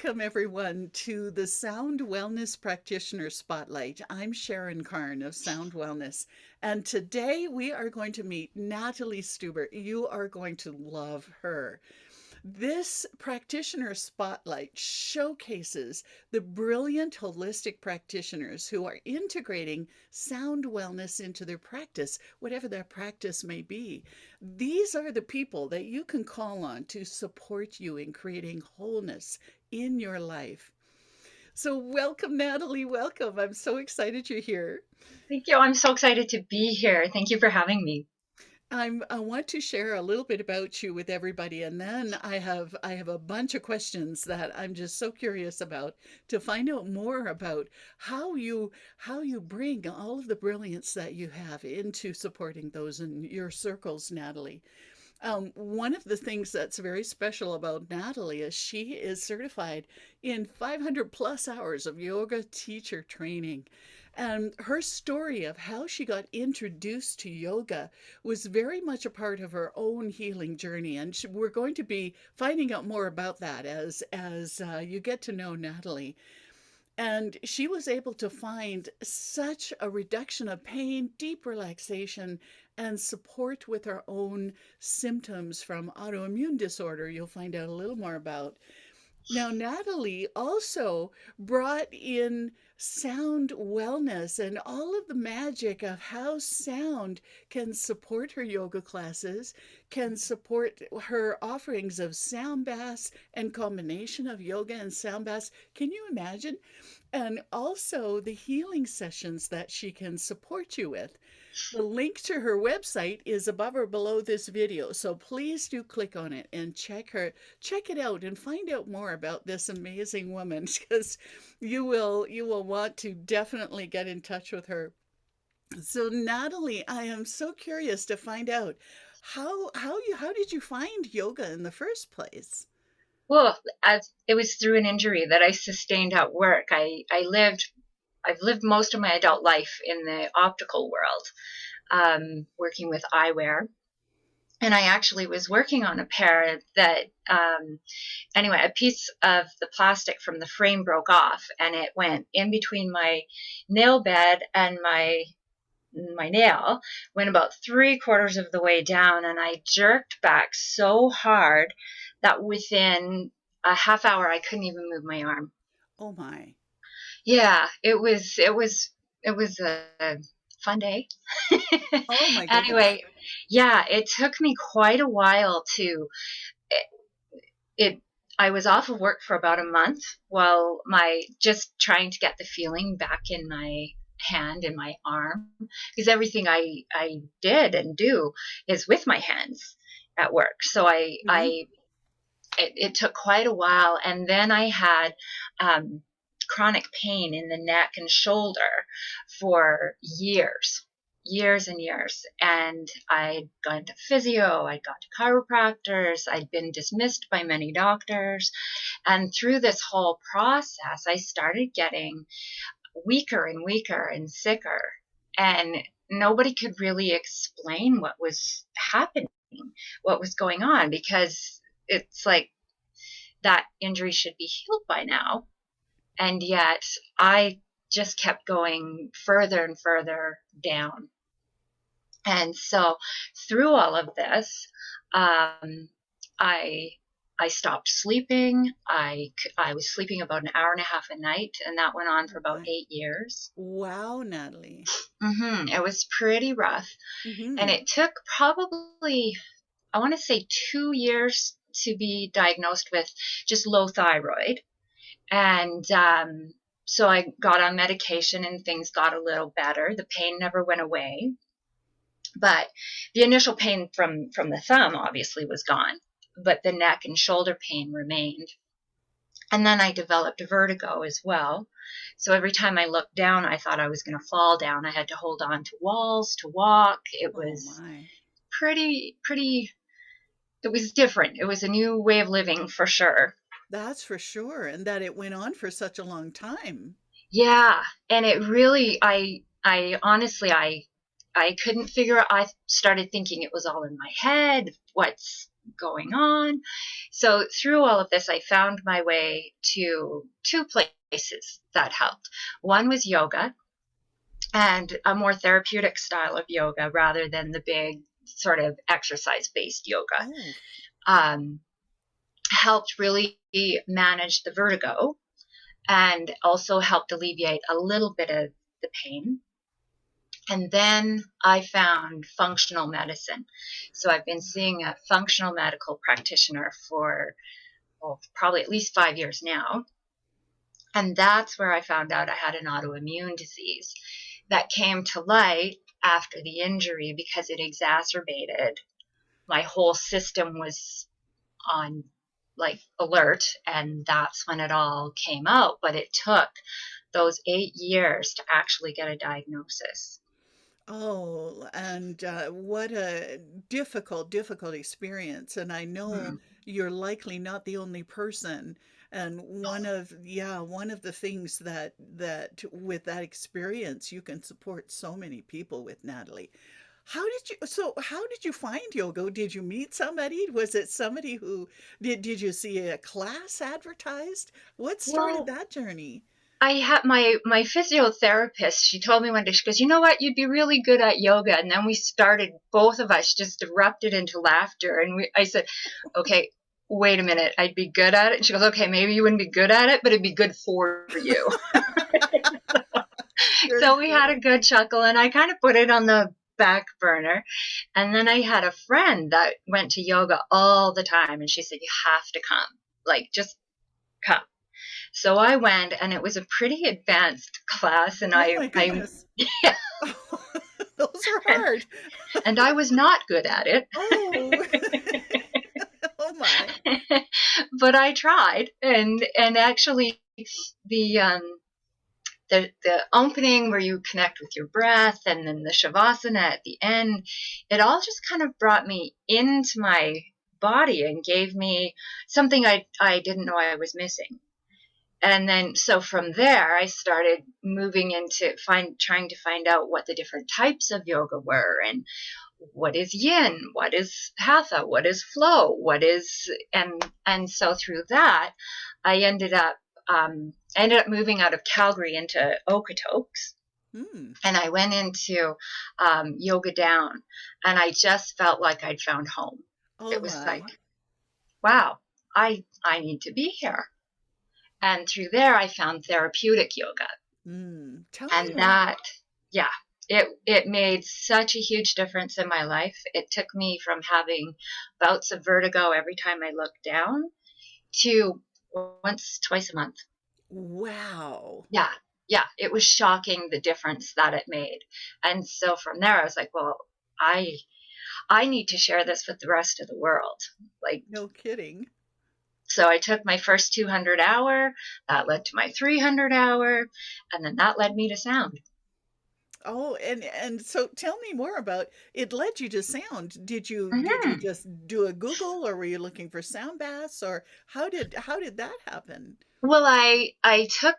Welcome, everyone, to the Sound Wellness Practitioner Spotlight. I'm Sharon Karn of Sound Wellness, and today we are going to meet Natalie Stuber. You are going to love her. This practitioner spotlight showcases the brilliant holistic practitioners who are integrating sound wellness into their practice, whatever that practice may be. These are the people that you can call on to support you in creating wholeness in your life. So, welcome, Natalie. Welcome. I'm so excited you're here. Thank you. I'm so excited to be here. Thank you for having me. I want to share a little bit about you with everybody, and then I have a bunch of questions that I'm just so curious about to find out more about how you bring all of the brilliance that you have into supporting those in your circles, Natalie. One of the things that's very special about Natalie is she is certified in 500 plus hours of yoga teacher training. And her story of how she got introduced to yoga was very much a part of her own healing journey. And we're going to be finding out more about that as you get to know Natalie. And she was able to find such a reduction of pain, deep relaxation, and support with her own symptoms from autoimmune disorder, you'll find out a little more about. Now, Natalie also brought in sound wellness and all of the magic of how sound can support her yoga classes, can support her offerings of sound baths and combination of yoga and sound baths. Can you imagine? And also the healing sessions that she can support you with. The link to her website is above or below this video, so please do click on it and check it out and find out more about this amazing woman because you will want to definitely get in touch with her. So Natalie, I am so curious to find out how did you find yoga in the first place? Well, it was through an injury that I sustained at work. I've lived most of my adult life in the optical world, working with eyewear. And I actually was working on a pair that, anyway, a piece of the plastic from the frame broke off and it went in between my nail bed and my nail, went about 3/4 of the way down, and I jerked back so hard that within a half hour I couldn't even move my arm. Oh my. Yeah, it was a fun day. Oh my goodness. Anyway, yeah, it took me quite a while to it I was off of work for about a month while my just trying to get the feeling back in my hand and my arm, because everything I did and do is with my hands at work. So Mhm. it took quite a while, and then I had chronic pain in the neck and shoulder for years and years. And I'd gone to physio, I'd gone to chiropractors, I'd been dismissed by many doctors. And through this whole process, I started getting weaker and weaker and sicker. And nobody could really explain what was happening, what was going on, because it's like that injury should be healed by now. And yet I just kept going further and further down. And so through all of this, I I stopped sleeping. I was sleeping about an hour and a half a night, and that went on for Oh about my. 8 years. Wow, Natalie. It was pretty rough, and Mhm. it took probably, I want to say, 2 years to be diagnosed with just low thyroid. And so I got on medication and things got a little better. The pain never went away, but the initial pain from the thumb obviously was gone, but the neck and shoulder pain remained. And then I developed vertigo as well. So every time I looked down, I thought I was going to fall down. I had to hold on to walls to walk. It Oh was my. pretty, it was different. It was a new way of living for sure. That's for sure. And that it went on for such a long time. Yeah. And it really, I honestly, I couldn't figure out, I started thinking it was all in my head. going on. So through all of this, I found my way to two places that helped. One was yoga, and a more therapeutic style of yoga rather than the big sort of exercise-based yoga. Oh, Um, Helped really manage the vertigo and also helped alleviate a little bit of the pain. And then I found functional medicine. So I've been seeing a functional medical practitioner for probably at least 5 years now. And that's where I found out I had an autoimmune disease that came to light after the injury because it exacerbated. My whole system was on like alert, and that's when it all came out. But it took those 8 years to actually get a diagnosis. oh, and what a difficult experience. And I know Mm. you're likely not the only person. And one of the things that with that experience, you can support so many people with, Natalie. How did you find yoga? Did you meet somebody? Was it somebody who did you see a class advertised? What started Well, that journey? I had my physiotherapist. She told me one day, she goes, "You know what? You'd be really good at yoga." And then we started, both of us just erupted into laughter. And I said, "Okay, wait a minute. I'd be good at it." And she goes, "Okay, maybe you wouldn't be good at it, but it'd be good for you." Very So we had cool. a good chuckle, and I kind of put it on the back burner. And then I had a friend that went to yoga all the time, and she said, "You have to come. Like, just come." So I went, and it was a pretty advanced class, and Oh my goodness. yeah, Those are hard. and I was not good at it. Oh, oh my. But I tried, and actually the um the opening where you connect with your breath, and then the shavasana at the end, it all just kind of brought me into my body and gave me something I didn't know I was missing. And then so from there I started moving into trying to find out what the different types of yoga were, and what is yin, what is hatha, what is flow, what is, and so through that I ended up moving out of Calgary into Okotoks, Hmm. and I went into yoga down, and I just felt like I'd found home. Oh It was like, my. wow, I need to be here. And through there I found therapeutic yoga. Hmm. Tell me And more. that, yeah, it made such a huge difference in my life. It took me from having bouts of vertigo every time I looked down to twice a month. Wow. Yeah, yeah, it was shocking the difference that it made. And so from there I was like, well, I I need to share this with the rest of the world. Like, No kidding. so I took my first 200 hour, that led to my 300 hour, and then that led me to sound. Oh, and so tell me more about it led you to sound. Did you Mhm. just do a Google, or were you looking for sound baths, or how did that happen? Well, I took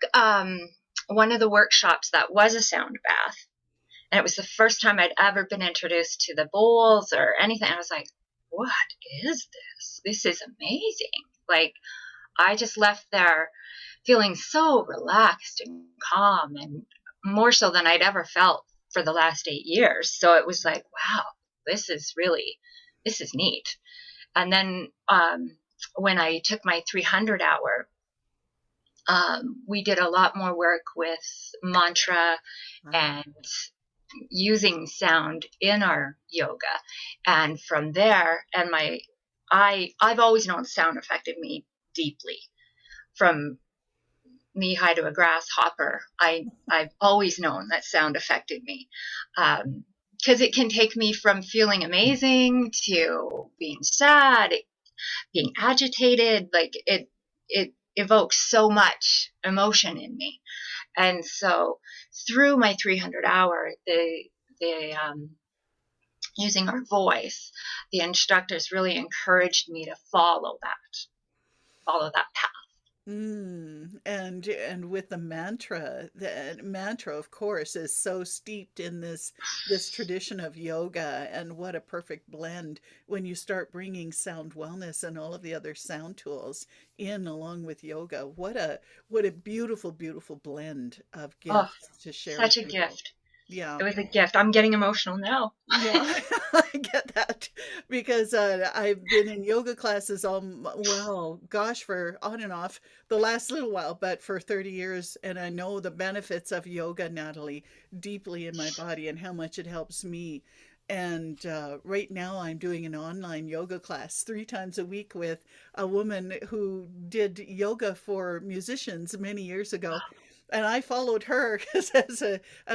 one of the workshops that was a sound bath, and it was the first time I'd ever been introduced to the bowls or anything. I was like, "What is this? This is amazing!" Like, I just left there feeling so relaxed and calm, and more so than I'd ever felt for the last 8 years. So it was like, wow, this is really, this is neat. And then when I took my 300 hour, we did a lot more work with mantra Ah, and using sound in our yoga. And from there, and I've always known sound affected me deeply. From knee high to a grasshopper, I've always known that sound affected me. Because it can take me from feeling amazing to being sad, being agitated. Like, it evokes so much emotion in me. And so through my 300 hour, the using our voice, the instructors really encouraged me to follow that path. And with the mantra, of course, is so steeped in this tradition of yoga, and what a perfect blend when you start bringing sound wellness and all of the other sound tools in along with yoga. What a beautiful, beautiful blend of Oh, gifts to share such with a people. gift. Yeah. It was a gift. I'm getting emotional now. Yeah, I get that because I've been in yoga classes well, gosh, for on and off the last little while, but for 30 years. And I know the benefits of yoga, Natalie, deeply in my body and how much it helps me. And right now, I'm doing an online yoga class 3 times a week with a woman who did yoga for musicians many years ago. And I followed her because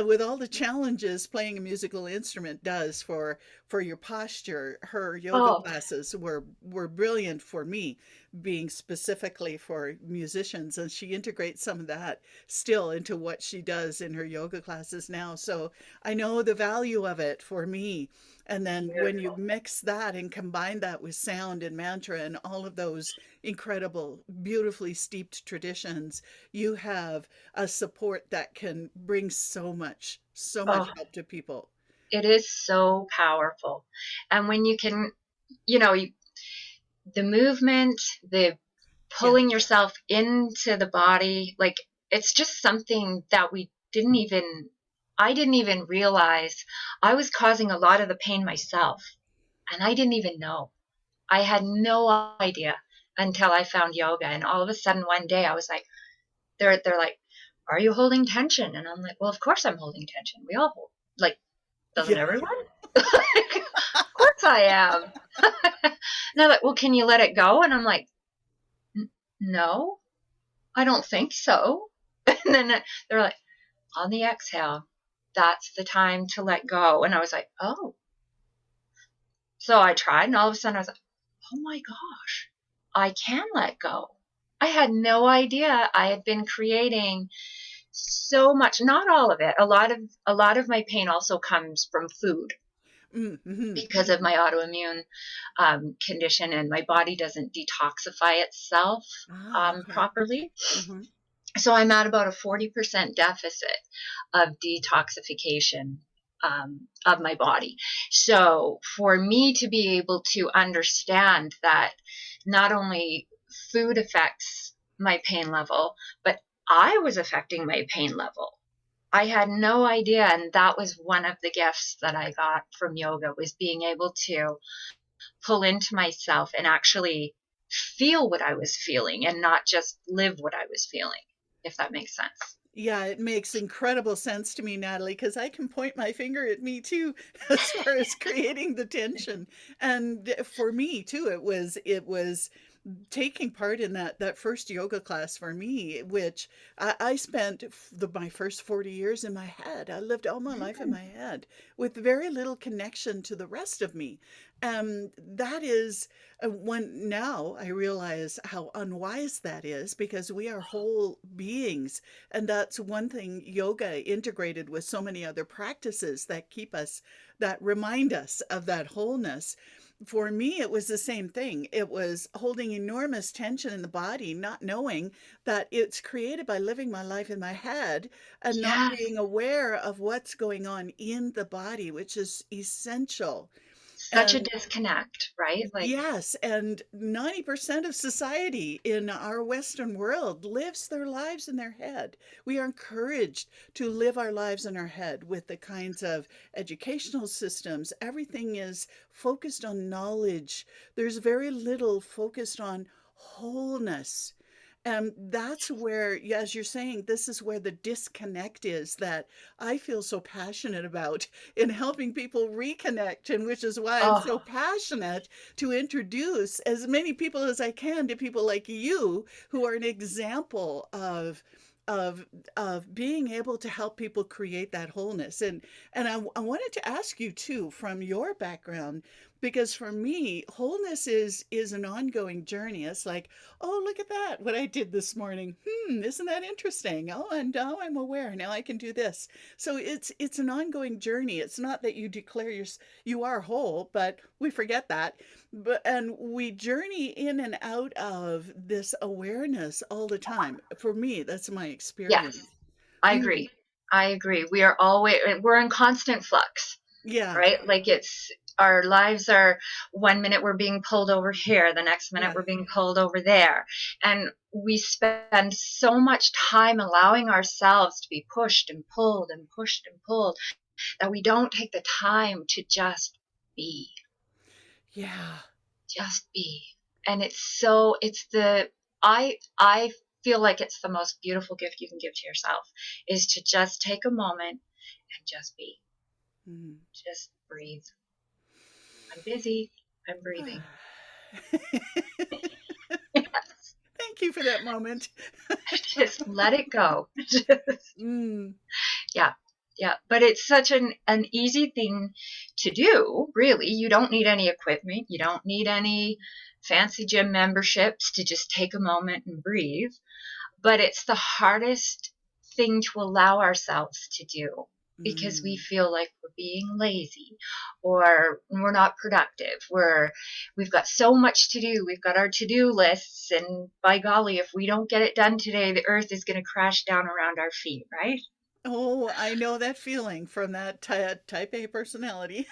with all the challenges playing a musical instrument does for your posture, her yoga Oh, classes were brilliant for me, being specifically for musicians, and she integrates some of that still into what she does in her yoga classes now. So I know the value of it for me. And then when you beautiful. mix that and combine that with sound and mantra and all of those incredible, beautifully steeped traditions, you have a support that can bring so much Oh, help to people. it is so powerful. And when you can, you know, the movement, the Yeah. pulling yourself into the body, like it's just something that I didn't even realize I was causing a lot of the pain myself. And I didn't even know. I had no idea until I found yoga. And all of a sudden one day I was like, they're like, are you holding tension? And I'm like, well, of course I'm holding tension. We all hold, like, doesn't Yeah. everyone? Of course I am. And they're like, well, can you let it go? And I'm like, no, I don't think so. And then they're like, on the exhale, that's the time to let go. And I was like, oh. So I tried, and all of a sudden I was like, oh my gosh, I can let go. I had no idea I had been creating so much, not all of it. A lot of my pain also comes from food Mm-hmm. because of my autoimmune condition, and my body doesn't detoxify itself Ah, okay. properly. Mm-hmm. So I'm at about a 40% deficit of detoxification of my body. So for me to be able to understand that not only food affects my pain level, but I was affecting my pain level. I had no idea. And that was one of the gifts that I got from yoga, was being able to pull into myself and actually feel what I was feeling and not just live what I was feeling, if that makes sense. Yeah, it makes incredible sense to me, Natalie, because I can point my finger at me too, as far as creating the tension. And for me too, it was taking part in that first yoga class for me, which I spent my first 40 years in my head. I lived all my life in my head with very little connection to the rest of me. That is when now I realize how unwise that is, because we are whole beings. And that's one thing yoga integrated with so many other practices that keep us, that remind us of that wholeness. For me, it was the same thing. It was holding enormous tension in the body, not knowing that it's created by living my life in my head and not Yes, being aware of what's going on in the body, which is essential. such a And disconnect, right? Like, yes, and 90% of society in our Western world lives their lives in their head. We are encouraged to live our lives in our head with the kinds of educational systems. Everything is focused on knowledge. There's very little focused on wholeness. And that's where, yeah, as you're saying, this is where the disconnect is, that I feel so passionate about in helping people reconnect, and which is why I'm oh, so passionate to introduce as many people as I can to people like you, who are an example of of being able to help people create that wholeness. And I wanted to ask you too, from your background, because for me, wholeness is an ongoing journey. It's like, oh, look at that, what I did this morning. Isn't that interesting? Oh, and now I'm aware. Now I can do this. So it's an ongoing journey. It's not that you declare you are whole, but we forget that. But and we journey in and out of this awareness all the time. For me, that's my Yes, experience. I Mm, agree. I agree. We're in constant flux, yeah, right? Like it's our lives are one minute we're being pulled over here, the next minute yeah. we're being pulled over there. And we spend so much time allowing ourselves to be pushed and pulled and pushed and pulled that we don't take the time to be, Yeah. just be. And I feel like it's the most beautiful gift you can give to yourself is to just take a moment and just be. Mm. Just breathe. I'm busy. I'm breathing. Yes. Thank you for that moment. Just let it go. Mm. Yeah. Yeah. But it's such an easy thing to do, really. You don't need any equipment. You don't need any fancy gym memberships to just take a moment and breathe. But it's the hardest thing to allow ourselves to do because we Mm. feel like we're being lazy or we're not productive. We've got so much to do. We've got our to-do lists, and by golly, if we don't get it done today, the earth is going to crash down around our feet, right? Oh, I know that feeling from that type A personality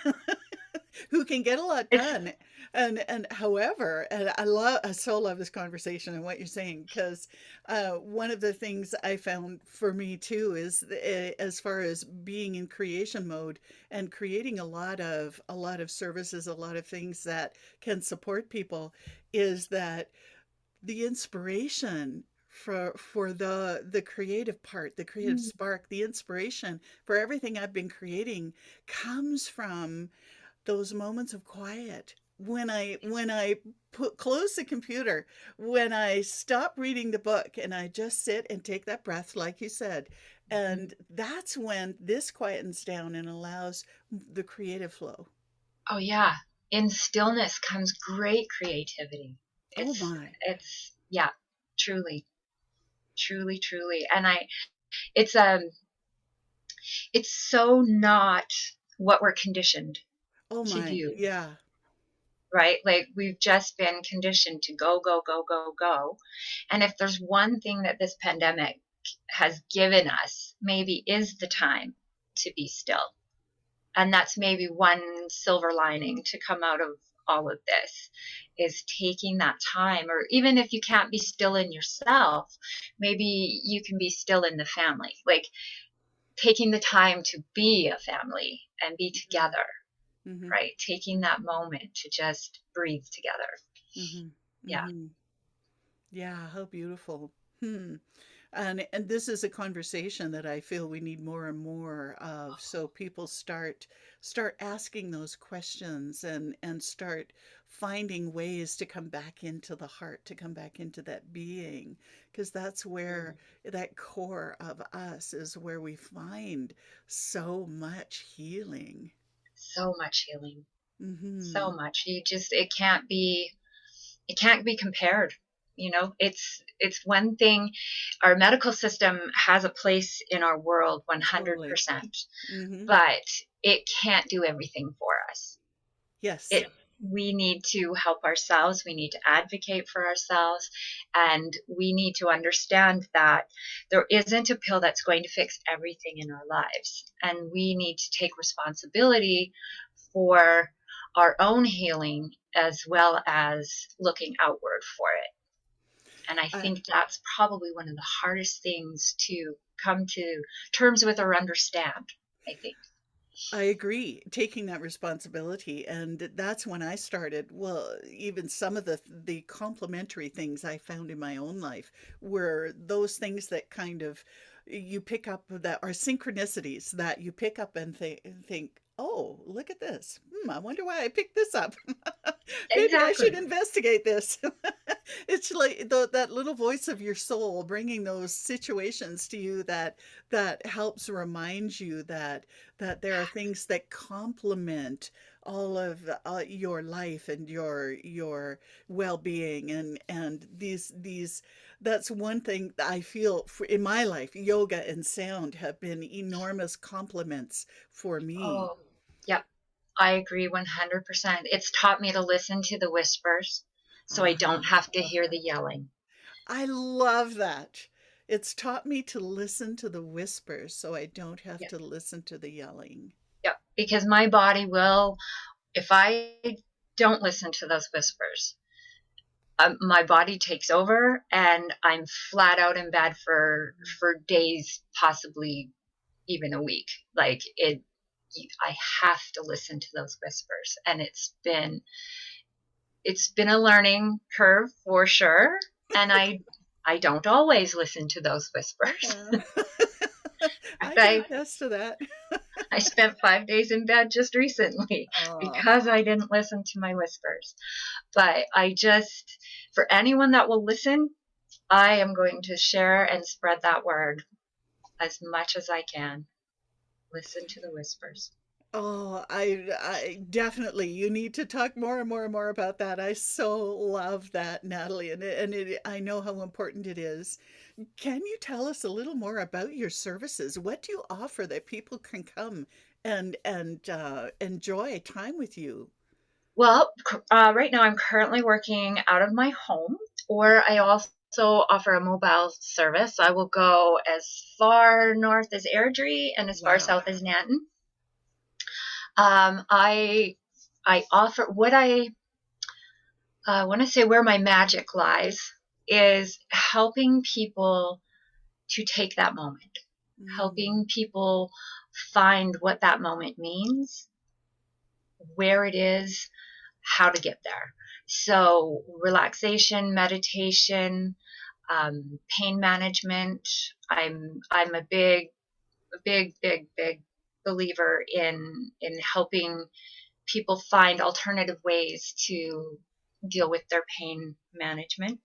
who can get a lot It's done. And however, and I so love this conversation and what you're saying, because one of the things I found for me too is as far as being in creation mode and creating a lot of services, a lot of things that can support people, is that the inspiration for the creative part, the creative spark, the inspiration for everything I've been creating comes from those moments of quiet. When I put close the computer, when I stop reading the book and I just sit and take that breath like you said, and that's when this quietens down and allows the creative flow. oh yeah. In stillness comes great creativity. Oh It's my. it's yeah, truly, truly, truly. And it's so not what we're conditioned Oh to my. do, Yeah. right? Like we've just been conditioned to go, go, go, go, go. And if there's one thing that this pandemic has given us, maybe is the time to be still. And that's maybe one silver lining to come out of all of this is taking that time, or even if you can't be still in yourself, maybe you can be still in the family, like taking the time to be a family and be together, Mm-hmm. right? Taking that moment to just breathe together. Mm-hmm. Yeah. Mm-hmm. Yeah, how beautiful. Hmm. And this is a conversation that I feel we need more and more of, so people start asking those questions and start finding ways to come back into the heart, to come back into that being, because that's where that core of us is where we find so much healing. So much healing. So Mm-hmm. much. It can't be compared. It's one thing. Our medical system has a place in our world Totally. 100%, Mm-hmm. but it can't do everything for us. Yes. It We need to help ourselves, we need to advocate for ourselves, and we need to understand that there isn't a pill that's going to fix everything in our lives, and we need to take responsibility for our own healing as well as looking outward for it. And I I, think that's probably one of the hardest things to come to terms with or understand, I think. I agree, taking that responsibility, and that's when I started. Well, even some of the complementary things I found in my own life were those things that kind of you pick up that are synchronicities that you pick up and think, "Oh, look at this. I wonder why I picked this up. Maybe I should Exactly. investigate this." It's like that little voice of your soul bringing those situations to you that helps remind you that there are things that complement all of your life and your well-being, and these that's one thing that I feel in my life. Yoga and sound have been enormous compliments for me. Oh, yep. I agree 100%. It's taught me to listen to the whispers so I Uh-huh. don't have to Love hear that. the yelling. I love that. It's taught me to listen to the whispers so I don't have Yep. to listen to the yelling. Yep. Because my body will, if I don't listen to those whispers, my body takes over and I'm flat out in bed for days, possibly even a week. Like it, I have to listen to those whispers, and it's been a learning curve for sure. And I don't always listen to those whispers. Uh, I can I attest to that. I spent 5 days in bed just recently Oh, because I didn't listen to my whispers. But for anyone that will listen, I am going to share and spread that word as much as I can. Listen to the whispers. oh, I definitely, you need to talk more and more and more about that. I so love that, Natalie, I know how important it is. Can you tell us a little more about your services? What do you offer that people can come and enjoy time with you? Well, right now I'm currently working out of my home, or I also offer a mobile service. I will go as far north as Airdrie and as far Wow. south as Nanton. I offer what I want to say where my magic lies is helping people to take that moment, Mm, helping people find what that moment means, where it is, how to get there. So, relaxation, meditation, pain management. I'm a big believer in helping people find alternative ways to deal with their pain management.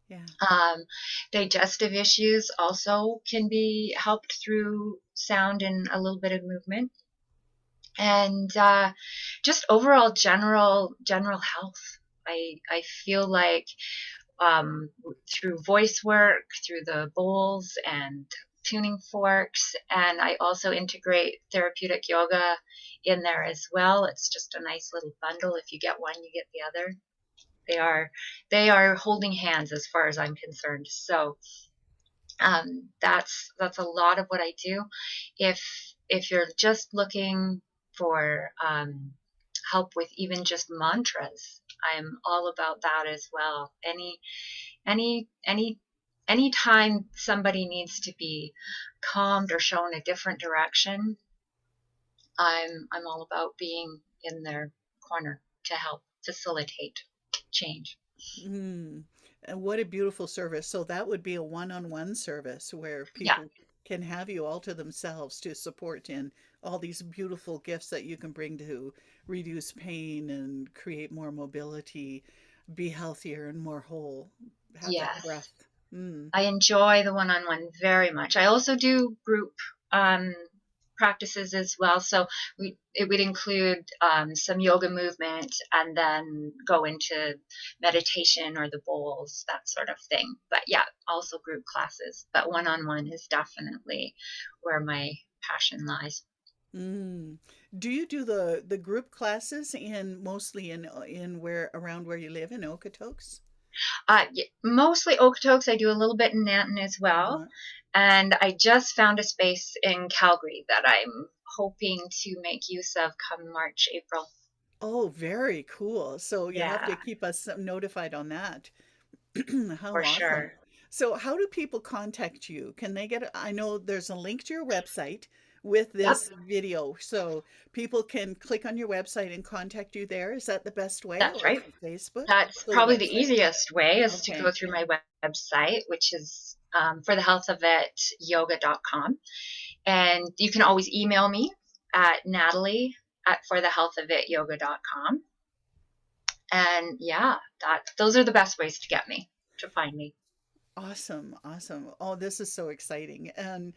yeah. Um, Digestive issues also can be helped through sound and a little bit of movement, and just overall general health. I feel like through voice work, through the bowls and tuning forks, and I also integrate therapeutic yoga in there as well. It's just a nice little bundle. If you get one, you get the other. They are they are holding hands as far as I'm concerned. So that's a lot of what I do. If if you're just looking for help with even just mantras, I'm all about that as well. Any anytime somebody needs to be calmed or shown a different direction, I'm all about being in their corner to help facilitate change. Mm. And what a beautiful service. So that would be a one-on-one service where Yeah. people can have you all to themselves to support in all these beautiful gifts that you can bring to reduce pain and create more mobility, be healthier and more whole, have that Yes. breath. Mm. I enjoy the one-on-one very much. I also do group um, practices as well. So it would include some yoga movement and then go into meditation or the bowls, that sort of thing. But yeah, also group classes. But one-on-one is definitely where my passion lies. Mm. Do you do the group classes in mostly in where around where you live in Okotoks? Mostly Okotoks. I do a little bit in Nanton as well. Uh-huh. And I just found a space in Calgary that I'm hoping to make use of come March, April. Oh, very cool. So you have Yeah, to keep us notified on that. How for awesome. sure. So how do people contact you? Can they get, I know there's a link to your website with Yep, this video, so people can click on your website and contact you there. Is that the best way, that's or right. through Facebook? That's So the probably the website. easiest way is to Okay. go through my website, which is for the health of it yoga.com. And you can always email me at Natalie at forthehealthofityoga.com. And yeah, those are the best ways to find me. Awesome, awesome. Oh, this is so exciting. And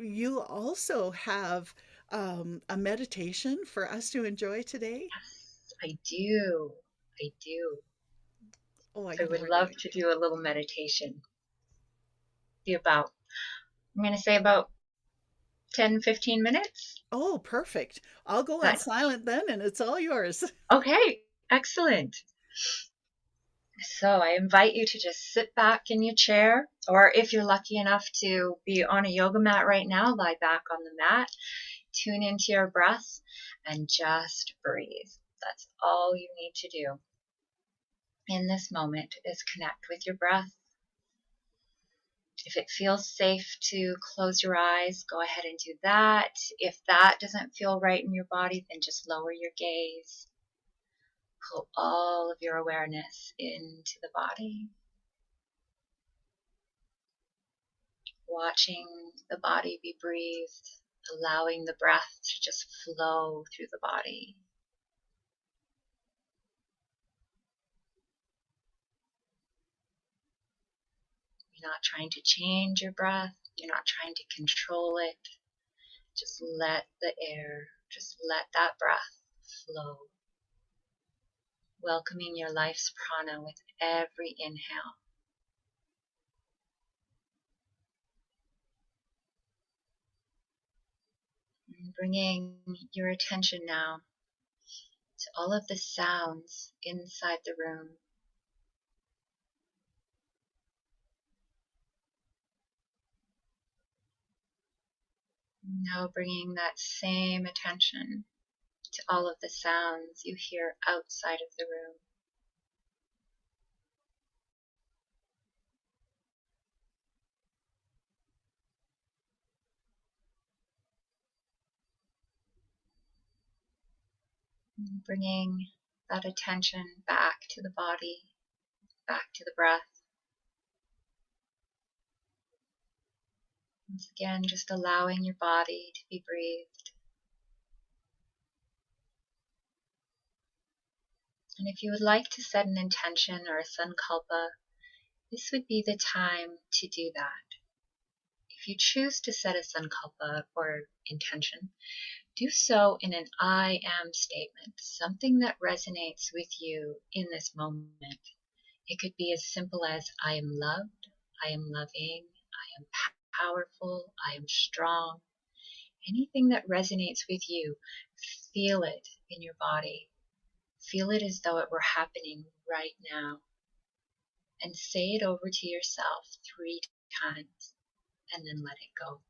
you also have a meditation for us to enjoy today. Yes, I do. I do. Oh, I So I can would hardly love wait. to do a little meditation. Be about, I'm going to say about 10, 15 minutes. Oh, perfect. I'll go on That, silent then, and it's all yours. okay, excellent. So I invite you to just sit back in your chair, or if you're lucky enough to be on a yoga mat right now, lie back on the mat, tune into your breath, and just breathe. That's all you need to do in this moment is connect with your breath. If it feels safe to close your eyes, go ahead and do that. If that doesn't feel right in your body, then just lower your gaze. Pull all of your awareness into the body, watching the body be breathed, allowing the breath to just flow through the body. You're not trying to change your breath. You're not trying to control it. Just let that breath flow, welcoming your life's prana with every inhale. And bringing your attention now to all of the sounds inside the room. Now bringing that same attention to all of the sounds you hear outside of the room. And bringing that attention back to the body, back to the breath. Once again, just allowing your body to be breathed. And if you would like to set an intention or a sankalpa, this would be the time to do that. If you choose to set a sankalpa or intention, do so in an I am statement, something that resonates with you in this moment. It could be as simple as I am loved, I am loving, I am powerful, I am strong. Anything that resonates with you, feel it in your body. Feel it as though it were happening right now. And say it over to yourself 3 times and then let it go.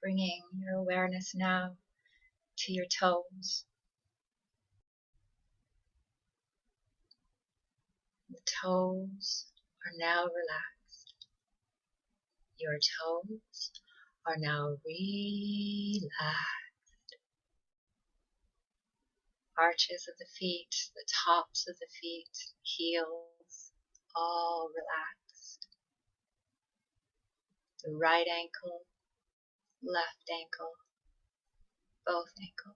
Bringing your awareness now to your toes. The toes are now relaxed. Your toes are now relaxed. Arches of the feet, the tops of the feet, heels, all relaxed. The right ankle, left ankle, both ankles.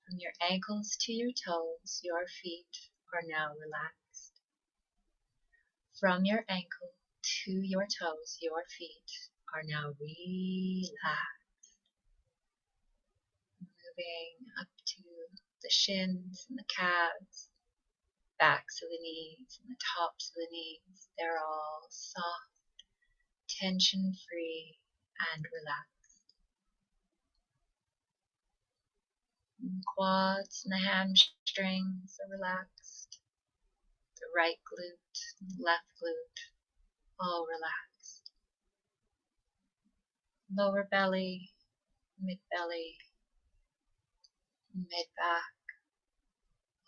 From your ankles to your toes, your feet are now relaxed. From your ankle to your toes, your feet are now relaxed. Moving up to the shins and the calves, backs of the knees and the tops of the knees. They're all soft, tension-free, and relaxed. And the quads and the hamstrings are relaxed. The right glute and the left glute, all relaxed. Lower belly, mid-belly, mid-back,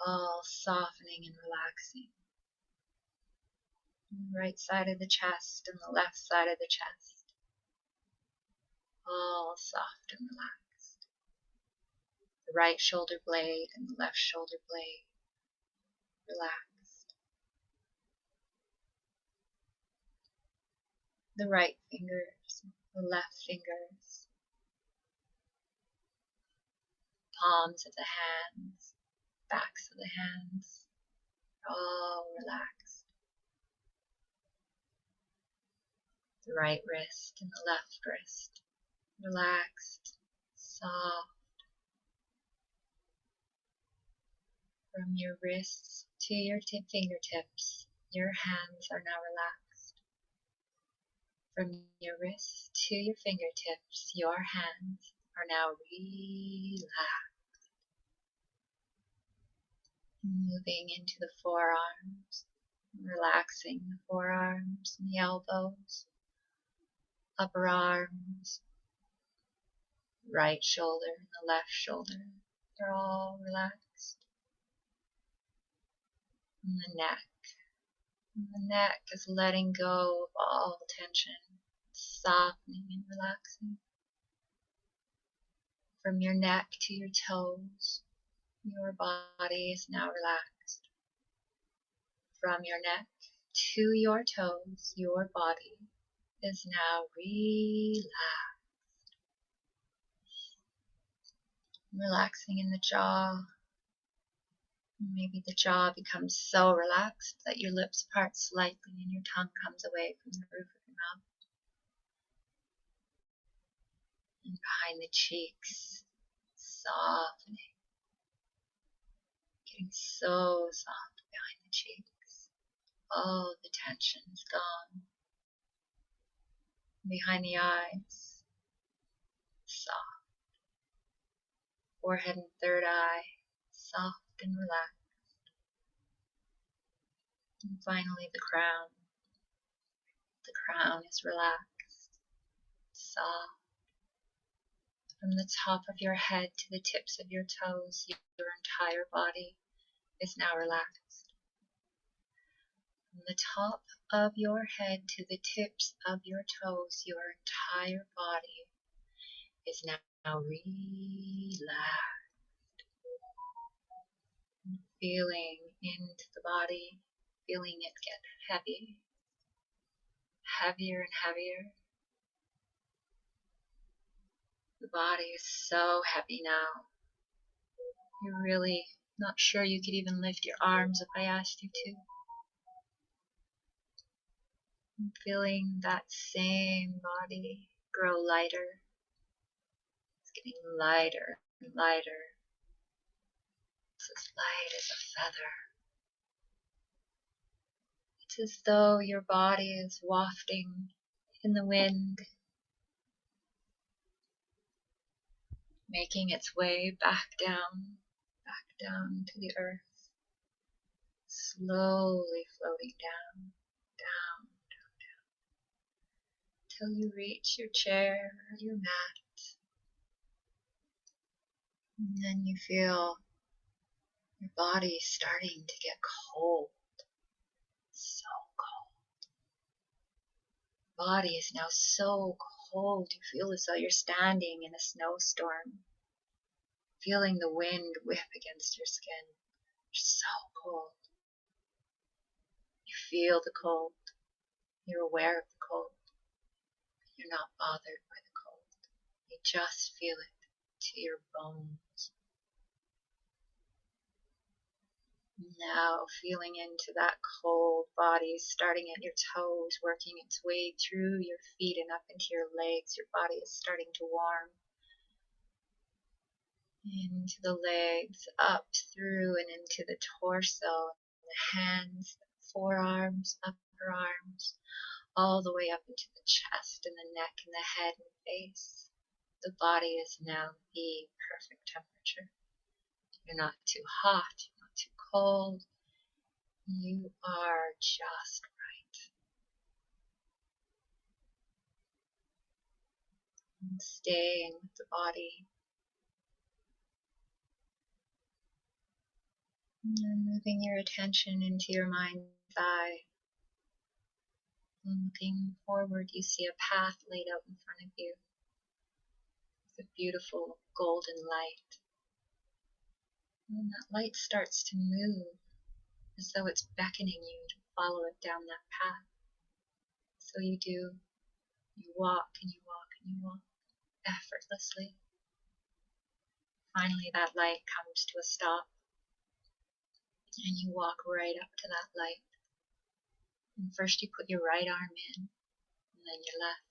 all softening and relaxing. And the right side of the chest and the left side of the chest, all soft and relaxed. The right shoulder blade and the left shoulder blade, relaxed. the right fingers, the left fingers, palms of the hands, backs of the hands, all relaxed. The right wrist and the left wrist, relaxed, soft. From your wrists to your fingertips, your hands are now relaxed. From your wrists to your fingertips, your hands are now relaxed. Moving into the forearms, relaxing the forearms and the elbows, upper arms, right shoulder and the left shoulder. They're all relaxed. And the neck. And the neck is letting go of all tension, softening and relaxing. From your neck to your toes, your body is now relaxed. From your neck to your toes, your body is now relaxed. Relaxing in the jaw. Maybe the jaw becomes so relaxed that your lips part slightly and your tongue comes away from the roof of your mouth. And behind the cheeks, softening. Getting so soft behind the cheeks. All the tension is gone. Behind the eyes, soft. Forehead and third eye, soft and relaxed. And finally the crown. The crown is relaxed, soft. From the top of your head to the tips of your toes, your entire body is now relaxed. From the top of your head to the tips of your toes, your entire body is now relaxed. Feeling into the body, feeling it get heavy, heavier and heavier. The body is so heavy now. You're really not sure you could even lift your arms if I asked you to. And feeling that same body grow lighter. It's getting lighter and lighter. It's as light as a feather. It's as though your body is wafting in the wind, making its way back down to the earth, slowly floating down, down, till you reach your chair or your mat. And then you feel your body starting to get cold, so cold. Your body is now so cold, you feel as though you're standing in a snowstorm, feeling the wind whip against your skin. You're so cold. You feel the cold. You're aware of the cold. You're not bothered by the cold. You just feel it to your bones. Now feeling into that cold body, starting at your toes, working its way through your feet and up into your legs. Your body is starting to warm. Into the legs, up through and into the torso, the hands, the forearms, upper arms, all the way up into the chest and the neck and the head and face. The body is now the perfect temperature. You're not too hot, you're not too cold. You are just right. And staying with the body. And then moving your attention into your mind's eye. And looking forward, you see a path laid out in front of you with a beautiful golden light. And that light starts to move as though it's beckoning you to follow it down that path. So you do. You walk and you walk and you walk effortlessly. Finally, that light comes to a stop, and you walk right up to that light. And first you put your right arm in, and then your left.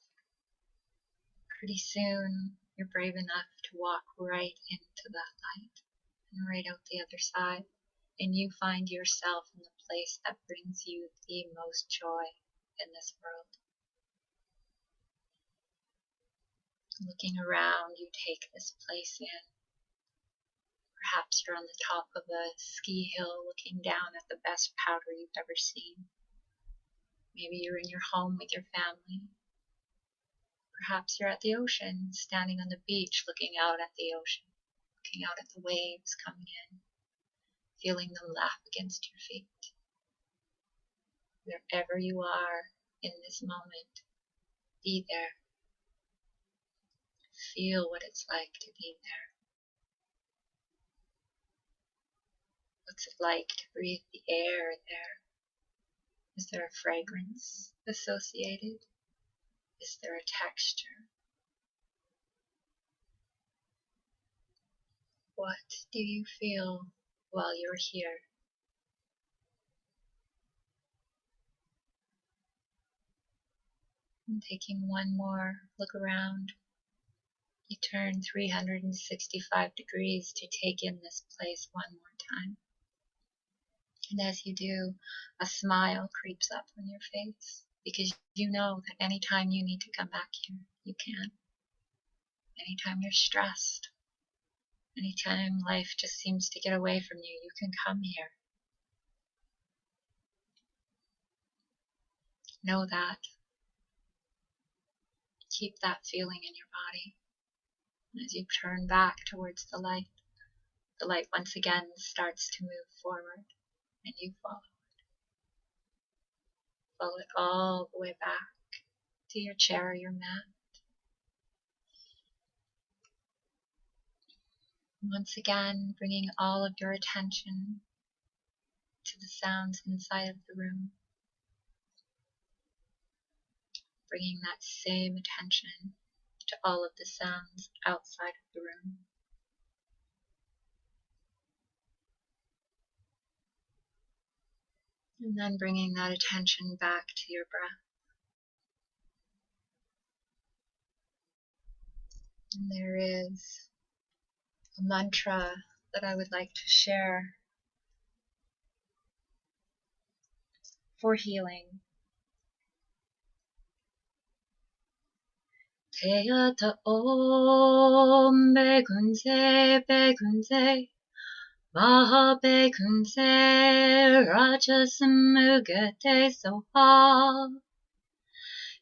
Pretty soon, you're brave enough to walk right into that light and right out the other side, and you find yourself in the place that brings you the most joy in this world. Looking around, you take this place in. Perhaps you're on the top of a ski hill looking down at the best powder you've ever seen. Maybe you're in your home with your family. Perhaps you're at the ocean, standing on the beach looking out at the ocean, looking out at the waves coming in, feeling them lap against your feet. Wherever you are in this moment, be there. Feel what it's like to be there. What's it like to breathe the air there? Is there a fragrance associated? Is there a texture? What do you feel while you're here? And taking one more look around, you turn 365 degrees to take in this place one more time. And as you do, a smile creeps up on your face, because you know that anytime you need to come back here, you can. Anytime you're stressed, anytime life just seems to get away from you, you can come here. Know that. Keep that feeling in your body. And as you turn back towards the light once again starts to move forward, and you follow it. Follow it all the way back to your chair or your mat. Once again, bringing all of your attention to the sounds inside of the room. Bringing that same attention to all of the sounds outside of the room. And then bringing that attention back to your breath. And there is a mantra that I would like to share for healing. Teyata Om Begunze Begunze Maha Begunze Rajasamugate Soha.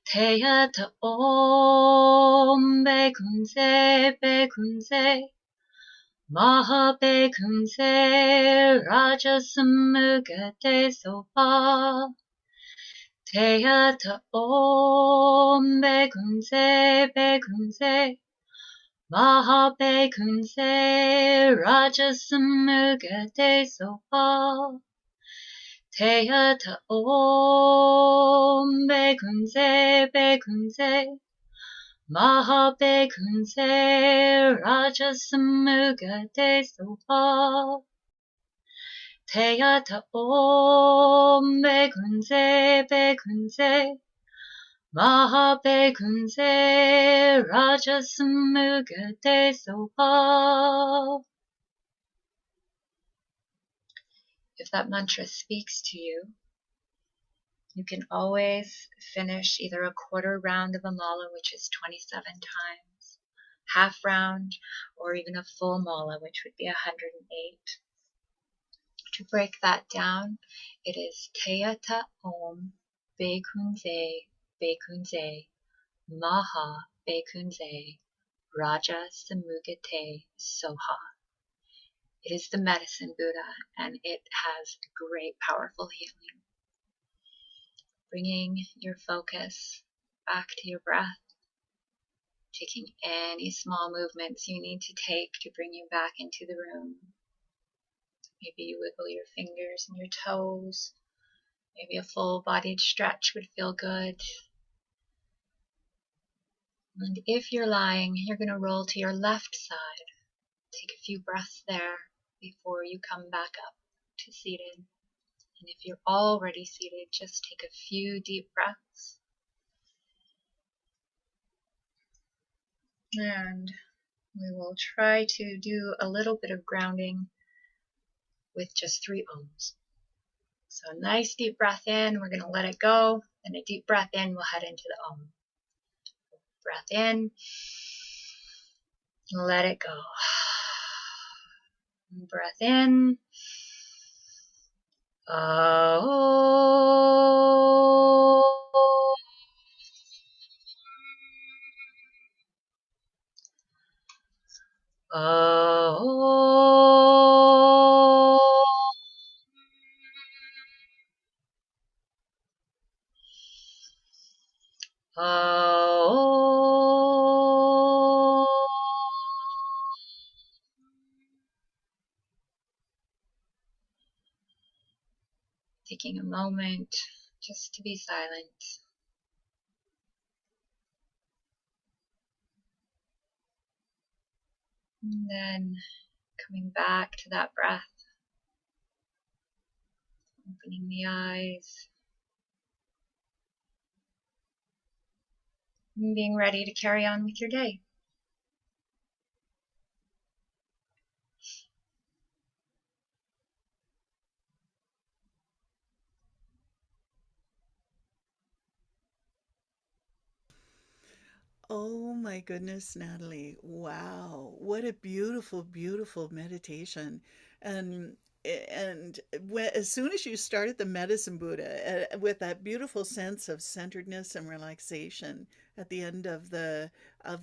Teyata Om Begunze Begunze Maha Begunze Rajasamugate Soha. Teyata Om Begunze Begunze Maha Begunze Rajasamugate Soha. Teyata Om Begunze Begunze Maha Begunze Rajasamugate Soha. Teyata Om Begunze Begunze Maha Begunze Rajasamugate Soha. If that mantra speaks to you, you can always finish either a quarter round of a mala, which is 27 times, half round, or even a full mala, which would be 108. To break that down, it is Teyata Om Begunze Begunze Maha Begunze Raja Samugate Soha. It is the medicine Buddha, and it has great, powerful healing. Bringing your focus back to your breath, taking any small movements you need to take to bring you back into the room. Maybe you wiggle your fingers and your toes. Maybe a full-bodied stretch would feel good. And if you're lying, you're going to roll to your left side. Take a few breaths there before you come back up to seated. And if you're already seated, just take a few deep breaths. And we will try to do a little bit of grounding with just 3 ohms. So a nice deep breath in, we're going to let it go. And a deep breath in, we'll head into the om. Breath in, let it go. Breath in. Taking a moment just to be silent. And then coming back to that breath. Opening the eyes. And being ready to carry on with your day. Oh my goodness, Natalie. Wow. What a beautiful, beautiful meditation. And as soon as you started the medicine Buddha with that beautiful sense of centeredness and relaxation at the end of the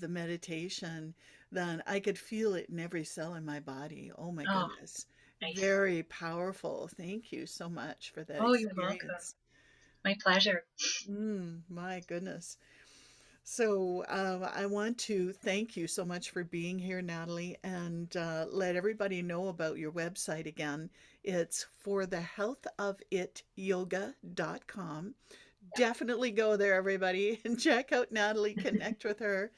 meditation, then I could feel it in every cell in my body. Oh my Oh, goodness. nice. Very powerful. Thank you so much for that Oh, you're welcome. experience. My pleasure. My goodness. So I want to thank you so much for being here, Natalie, and let everybody know about your website again. It's forthehealthofityoga.com. Definitely go there, everybody, and check out Natalie, connect with her,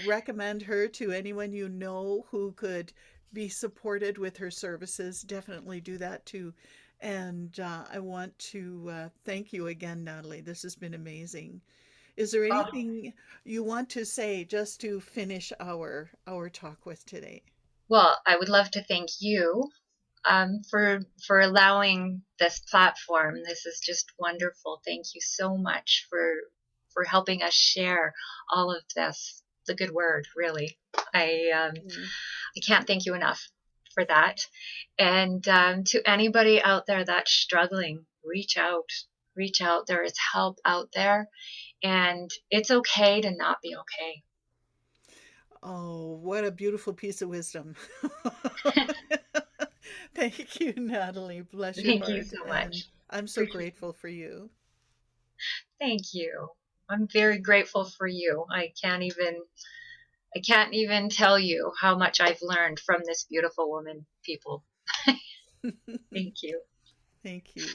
recommend her to anyone you know who could be supported with her services. Definitely do that too. And I want to thank you again, Natalie. This has been amazing. Is there Oh, anything you want to say just to finish our talk with today? well, I would love to thank you for allowing this platform. This is just wonderful. Thank you so much for helping us share all of this. The good word, really. Mm. I can't thank you enough for that. And to anybody out there that's struggling, reach out. Reach out. There is help out there, and it's okay to not be okay. Oh, what a beautiful piece of wisdom. Thank you, Natalie. Bless your Thank you heart. so And much. I'm so Appreciate grateful for you. Thank you. I'm very grateful for you. I can't even tell you how much I've learned from this beautiful woman, people. Thank you. Thank you.